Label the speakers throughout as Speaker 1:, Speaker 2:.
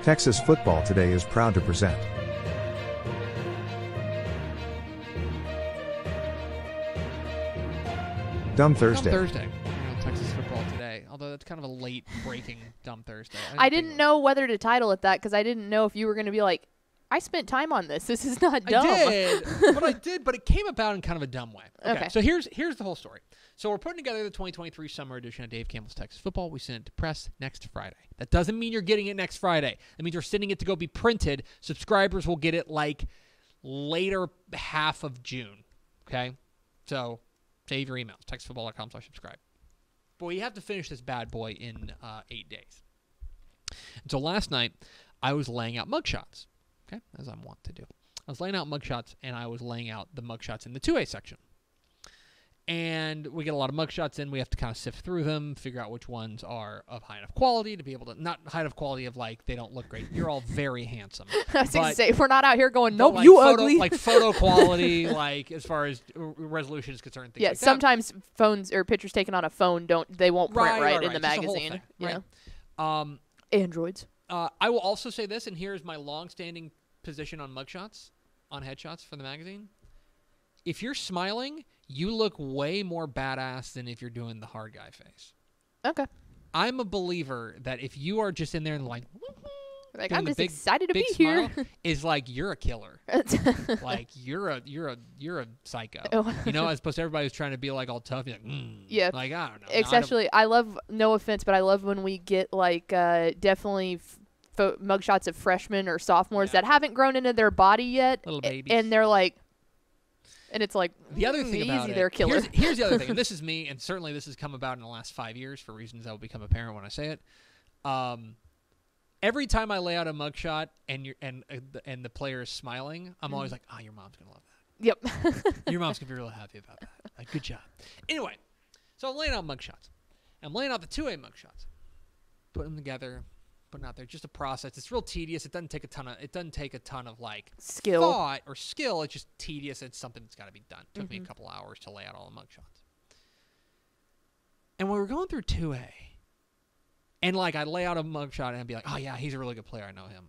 Speaker 1: Texas Football Today is proud to present Dumb Thursday.
Speaker 2: Dumb Thursday. Texas Football Today. Although that's kind of a late breaking Dumb Thursday.
Speaker 3: I didn't know whether to title it that because I didn't know if you were going to be like, I spent time on this. This is not dumb.
Speaker 2: I did, but it came about in kind of a dumb way. Okay. So here's the whole story. So we're putting together the 2023 summer edition of Dave Campbell's Texas Football. We send it to press next Friday. That doesn't mean you're getting it next Friday. That means we're sending it to go be printed. Subscribers will get it like later half of June. Okay? So save your emails. TexasFootball.com/subscribe. But we have to finish this bad boy in 8 days. And so last night, I was laying out mugshots. Okay, as I'm wont to do. I was laying out mugshots, and I was laying out the mugshots in the 2A section. And we get a lot of mugshots in. We have to kind of sift through them, figure out which ones are of high enough quality to be able to, not high enough quality of like, they don't look great. You're all very handsome.
Speaker 3: I was going to say, we're not out here going, nope,
Speaker 2: like
Speaker 3: you
Speaker 2: photo,
Speaker 3: ugly.
Speaker 2: Like photo quality, like as far as resolution is concerned. Things like
Speaker 3: sometimes phones or pictures taken on a phone they won't print right in the
Speaker 2: Just
Speaker 3: magazine.
Speaker 2: The whole thing, right?
Speaker 3: Androids.
Speaker 2: I will also say this, and here's my long-standing position on mugshots, on headshots for the magazine. If you're smiling, you look way more badass than if you're doing the hard guy face.
Speaker 3: Okay.
Speaker 2: I'm a believer that if you are just in there and like
Speaker 3: I'm just excited to be here,
Speaker 2: is like you're a killer. Like you're a psycho. You know, as opposed to everybody who's trying to be like all tough. You're like,
Speaker 3: yeah.
Speaker 2: Like I don't know.
Speaker 3: Especially, I love. No offense, but I love when we get like definitely. Mugshots of freshmen or sophomores that haven't grown into their body yet,
Speaker 2: little babies,
Speaker 3: and they're like, and it's like
Speaker 2: the other thing about
Speaker 3: they're killer.
Speaker 2: Here's the other thing, and this is me, and certainly this has come about in the last 5 years for reasons that will become apparent when I say it. Every time I lay out a mugshot and the player is smiling, I'm always like, your mom's gonna love that.
Speaker 3: Yep.
Speaker 2: Your mom's gonna be really happy about that. Like, good job. Anyway, so I'm laying out mugshots. I'm laying out the 2A mugshots, putting them together. Putting out there, just a process. It's real tedious. It doesn't take a ton of like
Speaker 3: skill,
Speaker 2: thought or skill. It's just tedious. It's something that's got to be done. It took me a couple hours to lay out all the mugshots. And when we were going through 2A, and like I'd lay out a mugshot and I'd be like, oh yeah, he's a really good player. I know him.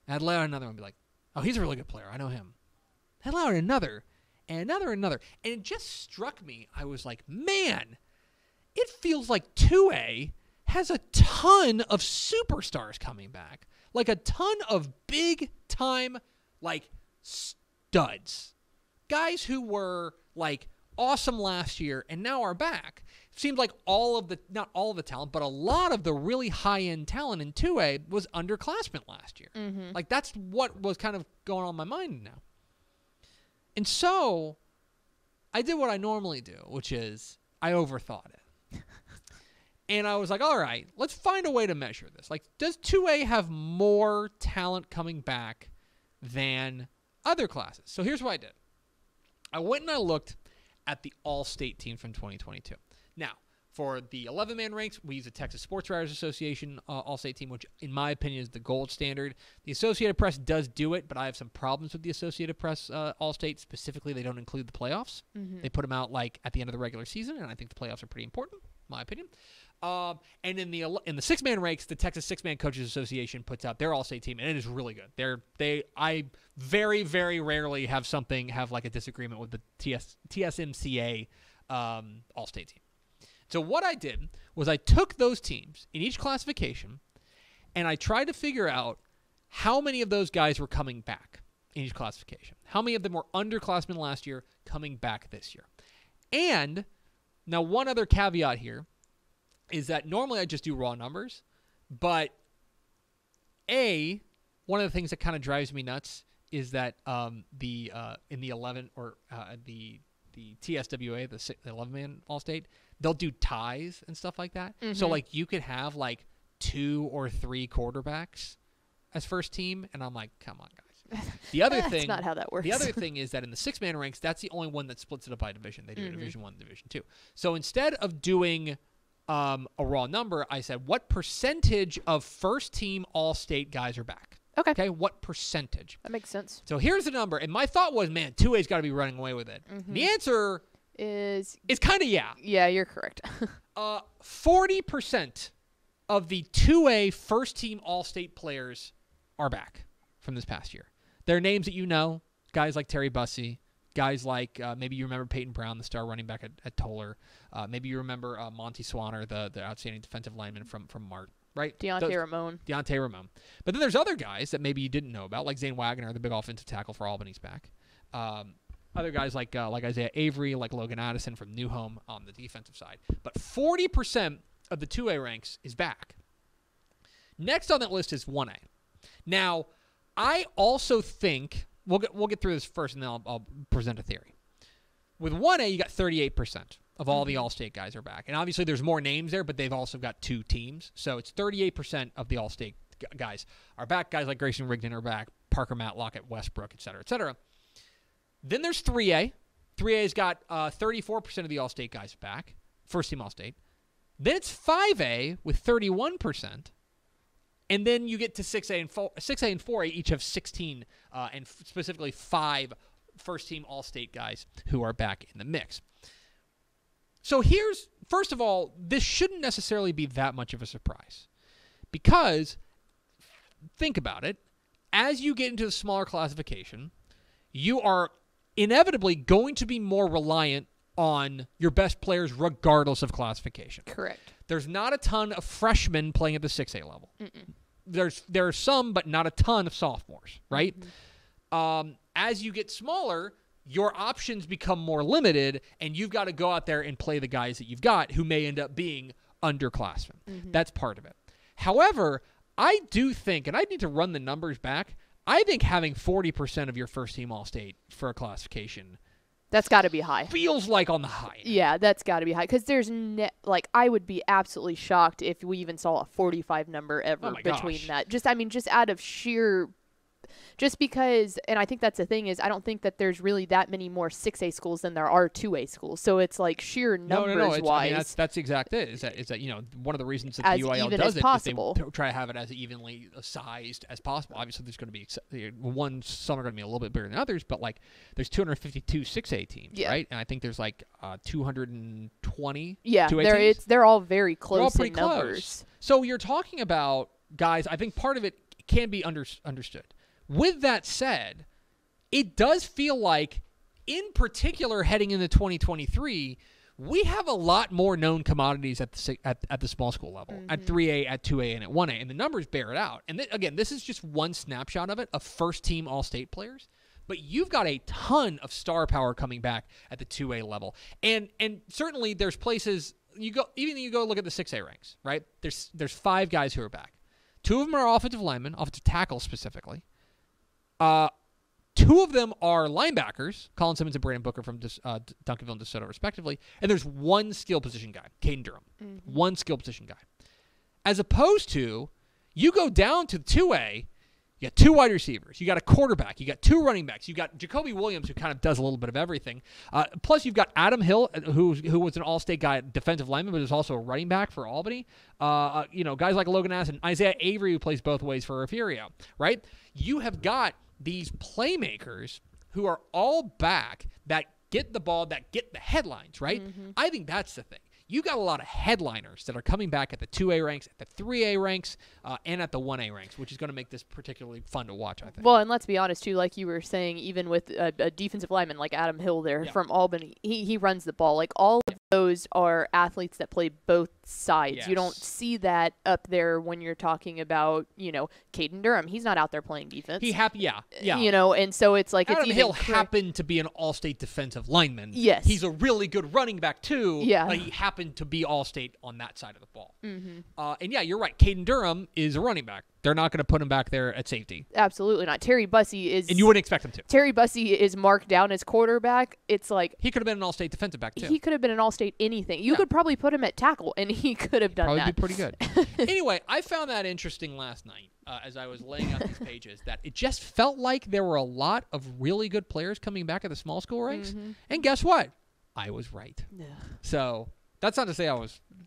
Speaker 2: And I'd lay out another one and be like, oh, he's a really good player. I know him. I'd lay out another, and another, and another, and it just struck me. I was like, man, it feels like 2A has a ton of superstars coming back. Like a ton of big-time, like, studs. Guys who were, like, awesome last year and now are back. It seemed like not all of the talent, but a lot of the really high-end talent in 2A was underclassmen last year.
Speaker 3: Mm-hmm.
Speaker 2: Like, that's what was kind of going on in my mind now. And so, I did what I normally do, which is I overthought it. And I was like, all right, let's find a way to measure this. Like, does 2A have more talent coming back than other classes? So here's what I did. I went and I looked at the all-state team from 2022. Now, for the 11-man ranks, we use the Texas Sports Writers Association all-state team, which, in my opinion, is the gold standard. The Associated Press does do it, but I have some problems with the Associated Press all-state. Specifically, they don't include the playoffs. Mm-hmm. They put them out, like, at the end of the regular season, and I think the playoffs are pretty important, in my opinion. And in the 6-man ranks, the Texas 6-man Coaches Association puts out their all-state team, and it is really good. I very, very rarely have like a disagreement with the TSMCA all-state team. So what I did was I took those teams in each classification, and I tried to figure out how many of those guys were coming back in each classification. How many of them were underclassmen last year coming back this year? And now one other caveat here is that normally I just do raw numbers, but one of the things that kind of drives me nuts is that in the 11 or the TSWA, the 11-man All-State, they'll do ties and stuff like that. Mm-hmm. So like you could have like 2 or 3 quarterbacks as first team, and I'm like, come on, guys. The other thing,
Speaker 3: that's not how that works.
Speaker 2: The other thing is that in the 6-man ranks, that's the only one that splits it up by division. They do a Division 1, Division 2. So instead of doing a raw number, I said, what percentage of first-team All-State guys are back? Okay, what percentage?
Speaker 3: That makes sense.
Speaker 2: So here's the number, and my thought was, man, 2A's got to be running away with it. Mm-hmm. The answer is kind of yeah.
Speaker 3: Yeah, you're correct.
Speaker 2: 40% of the 2A first-team All-State players are back from this past year. They're names that you know, guys like Terry Bussey, guys like maybe you remember Peyton Brown, the star running back at Toller. Maybe you remember Monty Swanner, the outstanding defensive lineman from Mart, right?
Speaker 3: Deontay Ramon.
Speaker 2: But then there's other guys that maybe you didn't know about, like Zane Wagner, the big offensive tackle for Albany's back. Other guys like Isaiah Avery, like Logan Addison from New Home on the defensive side. But 40% of the 2A ranks is back. Next on that list is 1A. Now, I also think we'll get through this first, and then I'll present a theory. With 1A, you got 38% of all the All-State guys are back. And obviously there's more names there, but they've also got 2 teams. So it's 38% of the All-State guys are back. Guys like Grayson Rigdon are back, Parker Matlock at Westbrook, et cetera, et cetera. Then there's 3A. 3A's got 34% of the All-State guys back, first-team All-State. Then it's 5A with 31%. And then you get to 6A and 4A each have 16, and specifically 5 first-team All-State guys who are back in the mix. So first of all, this shouldn't necessarily be that much of a surprise. Because, think about it, as you get into the smaller classification, you are inevitably going to be more reliant on your best players regardless of classification.
Speaker 3: Correct.
Speaker 2: There's not a ton of freshmen playing at the 6A level. There are some, but not a ton of sophomores, right? As you get smaller, your options become more limited, and you've got to go out there and play the guys that you've got who may end up being underclassmen. That's part of it. However, I do think, and I need to run the numbers back, I think having 40% of your first-team All-State for a classification,
Speaker 3: that's got to be high.
Speaker 2: Feels like on the high end.
Speaker 3: Yeah, that's got to be high. Because there's, I would be absolutely shocked if we even saw a 45 number ever between that. Just out of sheer, just because, and I think that's the thing is, I don't think that there's really that many more 6A schools than there are 2A schools. So it's like sheer numbers wise.
Speaker 2: I mean, that's exactly it. Is that one of the reasons that
Speaker 3: as
Speaker 2: the UIL
Speaker 3: even
Speaker 2: does
Speaker 3: as
Speaker 2: it
Speaker 3: possible.
Speaker 2: is they try to have it as evenly sized as possible. Obviously, there's going to be some are going to be a little bit bigger than others, but like there's 252 6A teams, right? And I think there's like 220.
Speaker 3: Yeah,
Speaker 2: 2A teams.
Speaker 3: They're all very close.
Speaker 2: They're all pretty
Speaker 3: in numbers.
Speaker 2: close. So you're talking about guys. I think part of it can be understood. With that said, it does feel like, in particular, heading into 2023, we have a lot more known commodities at the small school level, at 3A, at 2A, and at 1A, and the numbers bear it out. And again, this is just one snapshot of it, of first-team All-State players, but you've got a ton of star power coming back at the 2A level. And certainly there's places, you go look at the 6A ranks, right? There's 5 guys who are back. 2 of them are offensive linemen, offensive tackles specifically. 2 of them are linebackers, Colin Simmons and Brandon Booker from Duncanville and DeSoto, respectively. And there's 1 skill position guy, Caden Durham. 1 skill position guy. As opposed to, you go down to 2A, you got 2 wide receivers, you got a quarterback, you got 2 running backs, you got Jacoby Williams, who kind of does a little bit of everything. Plus, you've got Adam Hill, who was an All-State guy, defensive lineman, but is also a running back for Albany. Guys like Logan Addison, Isaiah Avery, who plays both ways for Refugio, right? You have got these playmakers who are all back that get the ball, that get the headlines, right? I think that's the thing. You got a lot of headliners that are coming back at the 2A ranks, at the 3A ranks, and at the 1A ranks, which is going to make this particularly fun to watch, I think.
Speaker 3: Well, and let's be honest, too, like you were saying, even with a defensive lineman like Adam Hill there from Albany, he runs the ball. Like, all of those are athletes that play both sides.
Speaker 2: Yes.
Speaker 3: You don't see that up there when you're talking about, Caden Durham. He's not out there playing defense. And so it's like
Speaker 2: Adam Hill happened to be an All-State defensive lineman.
Speaker 3: Yes.
Speaker 2: He's a really good running back, too.
Speaker 3: Yeah.
Speaker 2: He happened to be All-State on that side of the ball. You're right. Caden Durham is a running back. They're not going to put him back there at safety.
Speaker 3: Absolutely not. Terry Bussey is...
Speaker 2: And you wouldn't expect him to.
Speaker 3: Terry Bussey is marked down as quarterback. It's like...
Speaker 2: He could have been an All-State defensive back, too.
Speaker 3: He could have been an All-State anything. You could probably put him at tackle, and he could have done that.
Speaker 2: Probably be pretty good. Anyway, I found that interesting last night as I was laying out these pages, that it just felt like there were a lot of really good players coming back at the small school ranks. And guess what? I was right.
Speaker 3: Yeah.
Speaker 2: So... That's not to say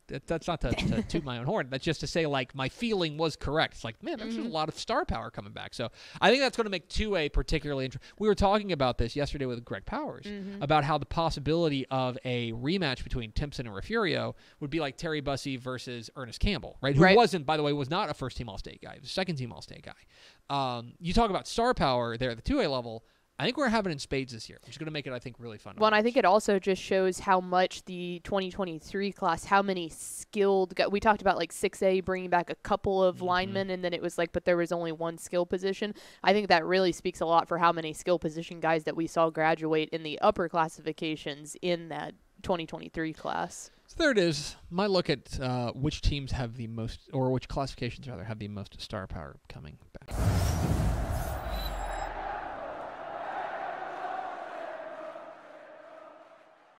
Speaker 2: that's not to toot my own horn. That's just to say, like, my feeling was correct. It's like, man, there's just a lot of star power coming back. So I think that's going to make 2A particularly interesting. We were talking about this yesterday with Greg Powers about how the possibility of a rematch between Timpson and Refugio would be like Terry Bussey versus Ernest Campbell, right? Who wasn't, by the way, was not a first-team All-State guy. He was a second-team All-State guy. You talk about star power there at the 2A level. I think we're having it in spades this year, which is going to make it, I think, really fun.
Speaker 3: Well, and I think it also just shows how much the 2023 class, how many skilled we talked about, like 6A bringing back a couple of linemen, and then it was like, but there was only one skill position. I think that really speaks a lot for how many skill position guys that we saw graduate in the upper classifications in that 2023 class.
Speaker 2: So there it is. My look at which teams have the most, or which classifications rather, have the most star power coming back.